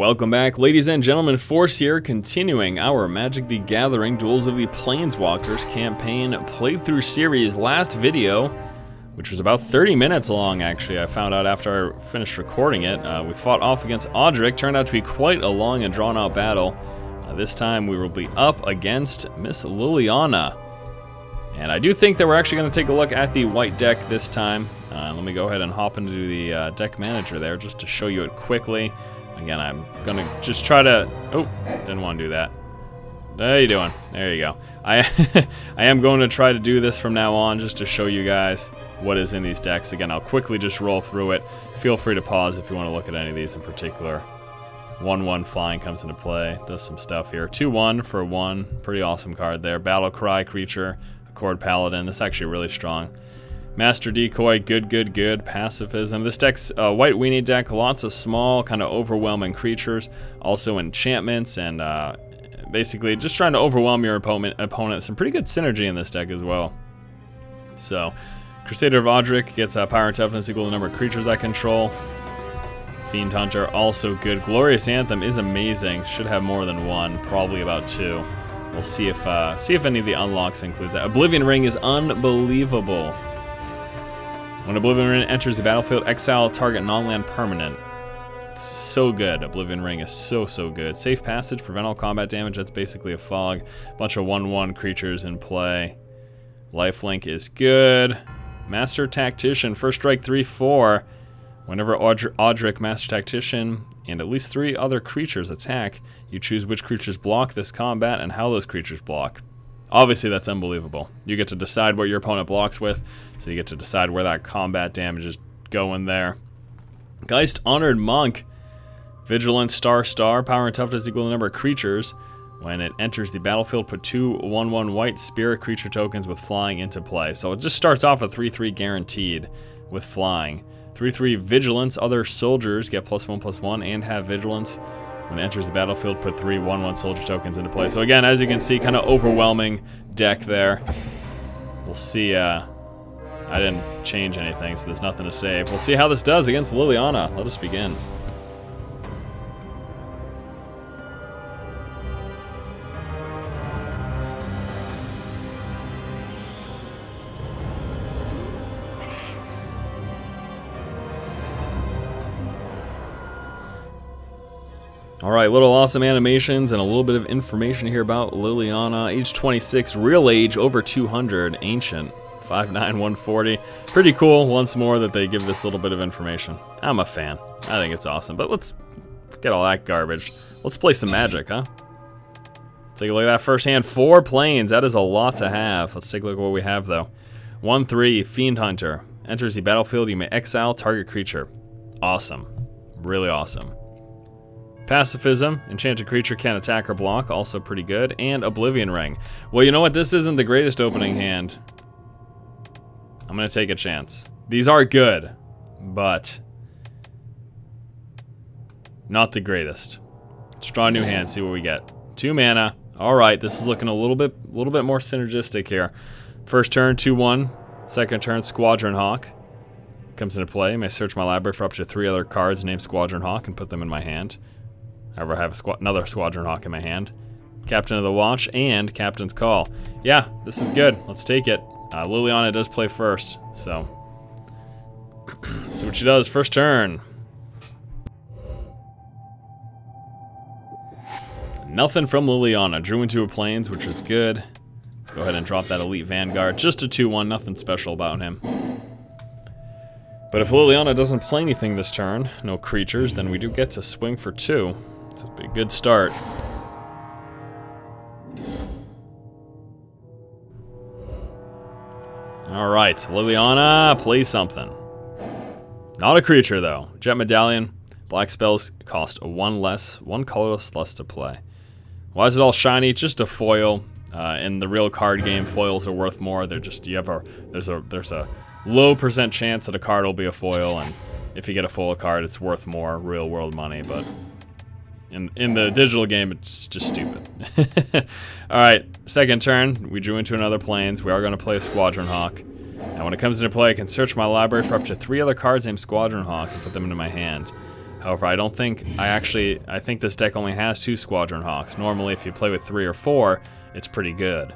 Welcome back, ladies and gentlemen. Force here, continuing our Magic the Gathering Duels of the Planeswalkers campaign playthrough series. Last video, which was about 30 minutes long, actually, I found out after I finished recording it. We fought off against Audric. Turned out to be quite a long and drawn-out battle. This time we will be up against Miss Liliana. And I do think that we're actually going to take a look at the white deck this time. Let me go ahead and hop into the deck manager there just to show you it quickly. Again, I'm gonna just try to, oh, didn't want to do that. How you doing? There you go. I am going to try to do this from now on just to show you guys what is in these decks. Again, I'll quickly just roll through it. Feel free to pause if you want to look at any of these in particular. 1/1 flying comes into play, does some stuff here. 2/1 for 1, pretty awesome card there. Battle Cry creature, Accord Paladin, this is actually really strong. Master Decoy, good. Pacifism. This deck's a white weenie deck, lots of small, kind of overwhelming creatures, also enchantments, and basically just trying to overwhelm your opponent. Some pretty good synergy in this deck as well. So, Crusader of Audric gets power and toughness equal to the number of creatures I control. Fiend Hunter, also good. Glorious Anthem is amazing. Should have more than one, probably about 2. We'll see if any of the unlocks includes that. Oblivion Ring is unbelievable. When Oblivion Ring enters the battlefield, exile target non-land permanent. It's so good. Oblivion Ring is so good. Safe Passage, prevent all combat damage. That's basically a fog. Bunch of 1/1 creatures in play. Lifelink is good. Master Tactician, first strike 3/4. Whenever Audric, Master Tactician, and at least 3 other creatures attack, you choose which creatures block this combat and how those creatures block. Obviously, that's unbelievable. You get to decide what your opponent blocks with, so you get to decide where that combat damage is going there. Geist Honored Monk. Vigilance, star, power and toughness equal to the number of creatures. When it enters the battlefield, put 2 1/1 white spirit creature tokens with flying into play. So it just starts off at 3/3 guaranteed with flying. 3/3 Vigilance. Other soldiers get +1/+1 and have Vigilance. When it enters the battlefield, put 3 1/1 soldier tokens into play. So again, as you can see, kind of overwhelming deck there. We'll see. I didn't change anything, so there's nothing to save. We'll see how this does against Liliana. Let us begin. Alright, little awesome animations and a little bit of information here about Liliana. Age 26, real age over 200, ancient, 5'9", 140. Pretty cool, once more, that they give this little bit of information. I'm a fan. I think it's awesome, but let's forget all that garbage. Let's play some Magic, huh? Take a look at that first hand. 4 planes, that is a lot to have. Let's take a look at what we have, though. 1/3, Fiend Hunter. Enters the battlefield, you may exile target creature. Awesome. Really awesome. Pacifism, enchanted creature can't attack or block, also pretty good. And Oblivion Ring. Well, you know what? This isn't the greatest opening hand. I'm gonna take a chance. These are good, but not the greatest. Let's draw a new hand, see what we get. 2 mana. All right, this is looking a little bit more synergistic here. First turn, 2/1. Second turn, Squadron Hawk comes into play. I may search my library for up to 3 other cards named Squadron Hawk and put them in my hand. However, I have another Squadron Hawk in my hand. Captain of the Watch and Captain's Call. Yeah, this is good. Let's take it. Liliana does play first, so let's see what she does. First turn. Nothing from Liliana. Drew into a planes, which is good. Let's go ahead and drop that Elite Vanguard. Just a 2/1, nothing special about him. But if Liliana doesn't play anything this turn, no creatures, then we do get to swing for 2. It's a good start. Alright, Liliana, play something. Not a creature, though. Jet Medallion. Black spells cost 1 less, 1 colorless less to play. Why is it all shiny? Just a foil. In the real card game, foils are worth more. They're just, there's a low % chance that a card will be a foil, and if you get a foil card, it's worth more real world money, but in the digital game, it's just stupid. Alright, second turn, we drew into another planes. We are going to play a Squadron Hawk. And when it comes into play, I can search my library for up to 3 other cards named Squadron Hawk and put them into my hand. However, I don't think, I think this deck only has 2 Squadron Hawks. Normally, if you play with 3 or 4, it's pretty good.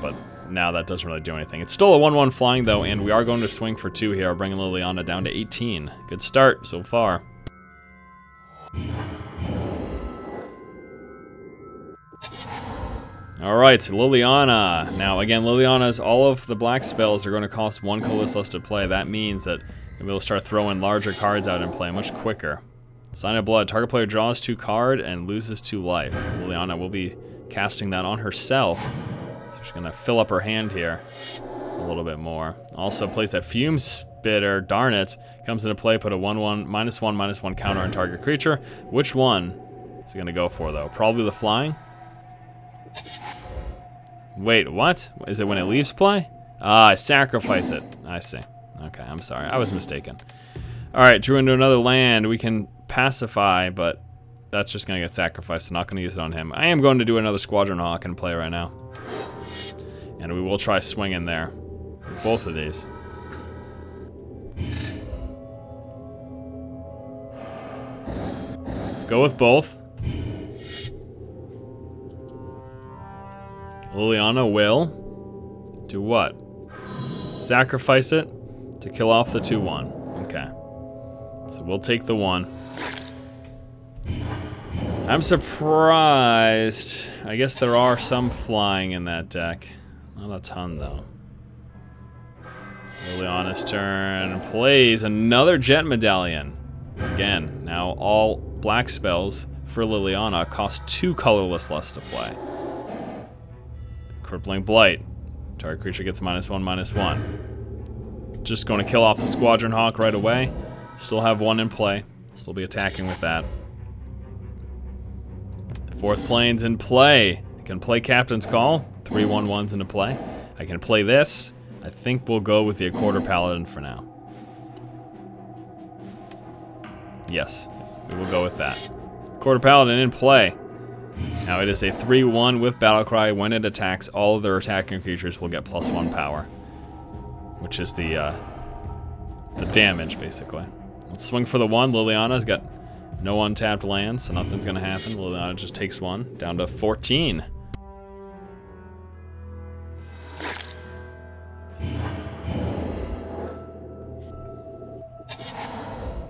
But now that doesn't really do anything. It's still a 1/1 flying, though, and we are going to swing for 2 here, bringing Liliana down to 18. Good start so far. Alright, Liliana. Now, again, Liliana's, all of the black spells are going to cost 1 colorless less to play. That means that we'll start throwing larger cards out and play much quicker. Sign of Blood. Target player draws 2 cards and loses 2 life. Liliana will be casting that on herself. So she's going to fill up her hand here a little bit more. Also plays that Fume Spitter. Darn it. Comes into play, put a 1/1, -1/-1 counter on target creature. Which one is he going to go for, though? Probably the flying? Wait, what? Is it when it leaves play? Ah, I sacrifice it. I see. Okay, I'm sorry. I was mistaken. Alright, drew into another land. We can pacify, but that's just going to get sacrificed. I'm not going to use it on him. I am going to do another Squadron Hawk in play right now. And we will try swinging there. Both of these. Let's go with both. Liliana will do what? Sacrifice it to kill off the 2/1. Okay. So we'll take the 1. I'm surprised. I guess there are some flying in that deck. Not a ton, though. Liliana's turn. Plays another Jet Medallion. Again, now all black spells for Liliana cost 2 colorless less to play. Crippling Blight. Target creature gets -1/-1. Just going to kill off the Squadron Hawk right away. Still have 1 in play. Still be attacking with that. 4th Plane's in play. I can play Captain's Call. 3 1/1s into play. I can play this. I think we'll go with the Accorder Paladin for now. Yes, we will go with that. Accorder Paladin in play. Now it is a 3/1 with Battlecry. When it attacks, all of their attacking creatures will get +1 power, which is the damage, basically. Let's swing for the 1. Liliana's got no untapped lands, so nothing's going to happen. Liliana just takes 1, down to 14.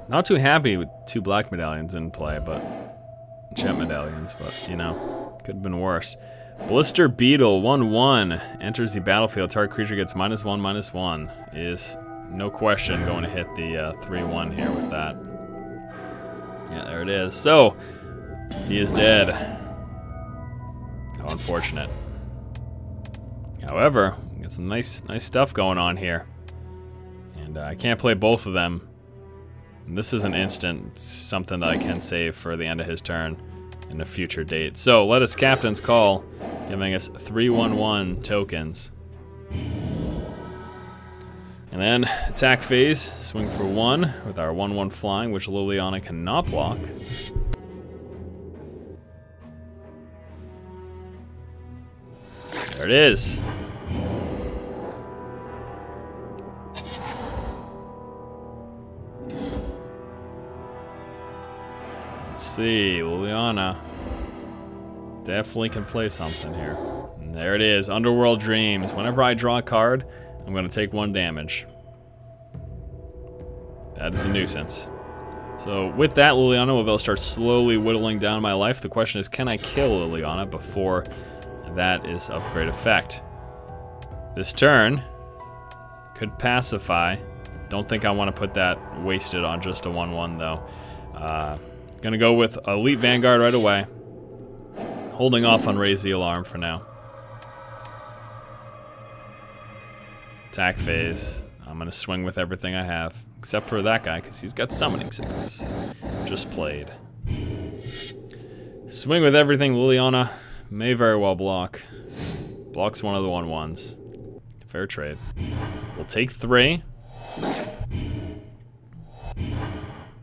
Not too happy with 2 black medallions in play, but Jet medallions, but you know, could have been worse. Blister Beetle, 1/1, enters the battlefield. Target creature gets -1/-1. Is no question going to hit the 3/1 here with that. Yeah, there it is. So he is dead. How unfortunate. However, we got some nice stuff going on here, and I can't play both of them. And this is an instant, something that I can save for the end of his turn in a future date. So let us Captain's Call, giving us 3/1/1 tokens. And then attack phase, swing for 1 with our 1/1 flying, which Liliana cannot block. There it is. Let's see, Liliana definitely can play something here. And there it is, Underworld Dreams. Whenever I draw a card, I'm going to take 1 damage. That is a nuisance. So with that, Liliana will be able to start slowly whittling down my life. The question is, can I kill Liliana before that is of great effect? This turn could pacify. Don't think I want to put that wasted on just a 1/1 though. Gonna go with Elite Vanguard right away. Holding off on Raise the Alarm for now. Attack phase. I'm gonna swing with everything I have, except for that guy, because he's got Summoning Sickness. Just played. Swing with everything. Liliana may very well block. Blocks one of the 1/1s. Fair trade. We'll take 3.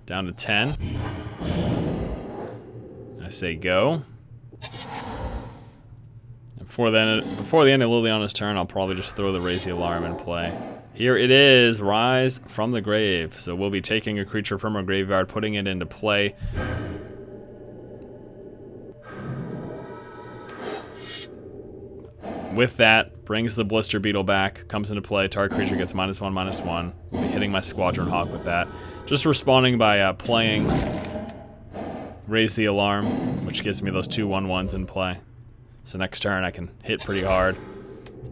Down to 10. I say go. And before the end of Liliana's turn, I'll probably just throw the Raise the Alarm in play. Here it is, Rise from the Grave. So we'll be taking a creature from our graveyard, putting it into play. With that, brings the Blister Beetle back, comes into play, target creature gets -1/-1. We'll be hitting my Squadron Hawk with that. Just responding by playing Raise the Alarm, which gives me those 2 1/1s in play. So next turn I can hit pretty hard.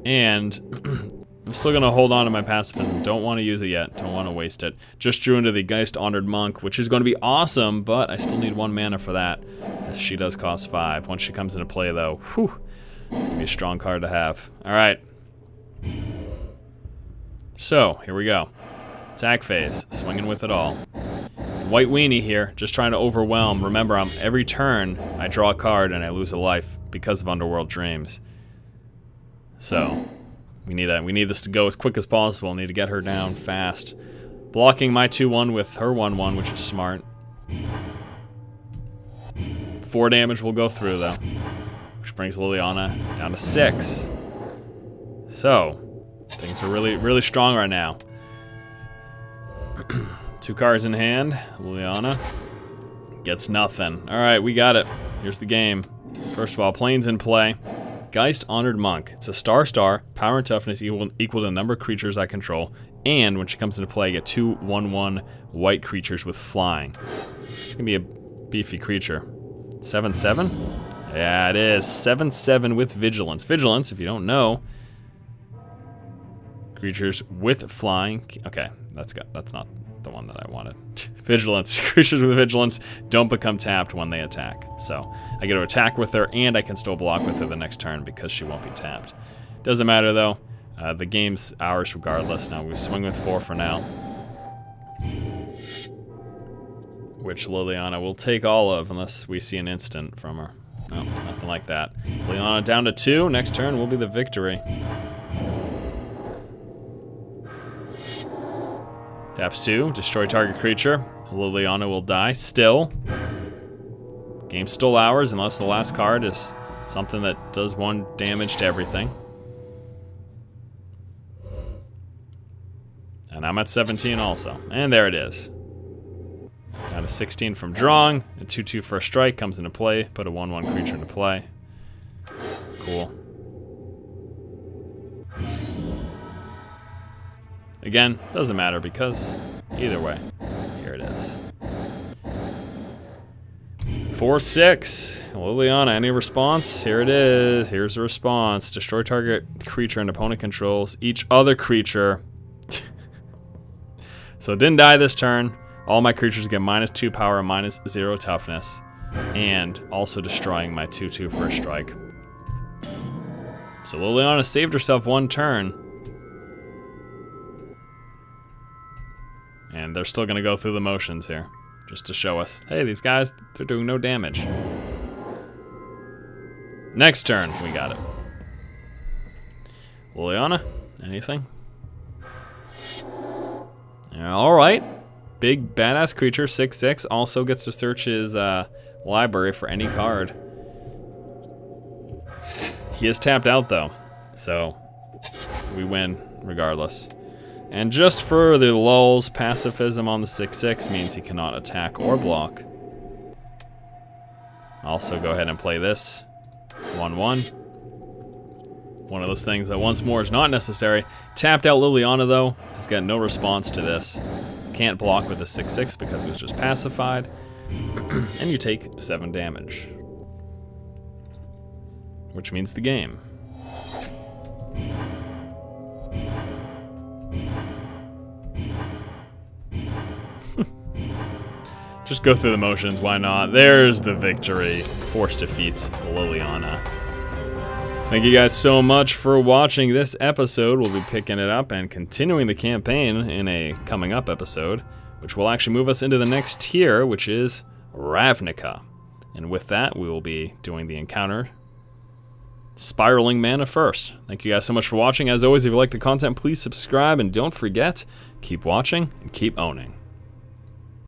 And I'm still going to hold on to my pacifism. Don't want to use it yet. Don't want to waste it. Just drew into the Geist Honored Monk, which is going to be awesome, but I still need 1 mana for that, as she does cost 5. Once she comes into play, though, whew, it's going to be a strong card to have. All right. So, here we go. Attack phase. Swinging with it all. White Weenie here, just trying to overwhelm. Remember, every turn, I draw a card and I lose a life because of Underworld Dreams. So, we need this to go as quick as possible. Need to get her down fast. Blocking my 2/1 with her 1/1, which is smart. 4 damage will go through, though. Which brings Liliana down to 6. So, things are really, really strong right now. 2 cards in hand. Liliana gets nothing. Alright, we got it. Here's the game. First of all, Plains in play. Geist Honored Monk. It's a star, power and toughness equal to the number of creatures I control, and when she comes into play, I get 2 1/1 white creatures with flying. It's gonna be a beefy creature. 7/7? Yeah, it is. 7/7 with Vigilance. Vigilance, if you don't know, creatures with flying. Okay, that's not the one that I wanted. Vigilance. Creatures with Vigilance don't become tapped when they attack. So I get to attack with her, and I can still block with her the next turn because she won't be tapped. Doesn't matter though. The game's ours regardless. Now we swing with 4 for now, which Liliana will take all of unless we see an instant from her. No, nothing like that. Liliana down to 2. Next turn will be the victory. Taps 2, destroy target creature. Liliana will die still. Game's still ours unless the last card is something that does 1 damage to everything. And I'm at 17 also. And there it is. Down to 16 from drawing. A 2/2 for a strike comes into play. Put a 1/1 creature into play. Cool. Again, doesn't matter because either way, here it is. 4/6. Liliana, any response? Here it is. Here's the response. Destroy target creature and opponent controls each other creature. So it didn't die this turn. All my creatures get -2 power and -0 toughness. And also destroying my 2/2 for a strike. So Liliana saved herself 1 turn. And they're still gonna go through the motions here, just to show us, hey, these guys, they're doing no damage. Next turn, we got it. Liliana, anything? All right, big badass creature, 6/6, also gets to search his library for any card. He is tapped out though, so we win regardless. And just for the lulz, pacifism on the 6/6 means he cannot attack or block. Also go ahead and play this. 1/1. One of those things that once more is not necessary. Tapped out Liliana though, has got no response to this. Can't block with the 6/6 because it was just pacified. And you take 7 damage. Which means the game. Just go through the motions, why not? There's the victory. Force defeats Liliana. Thank you guys so much for watching this episode. We'll be picking it up and continuing the campaign in a coming up episode, which will actually move us into the next tier, which is Ravnica. And with that, we will be doing the encounter Spiraling Mana first. Thank you guys so much for watching. As always, if you like the content, please subscribe, and don't forget, keep watching and keep owning.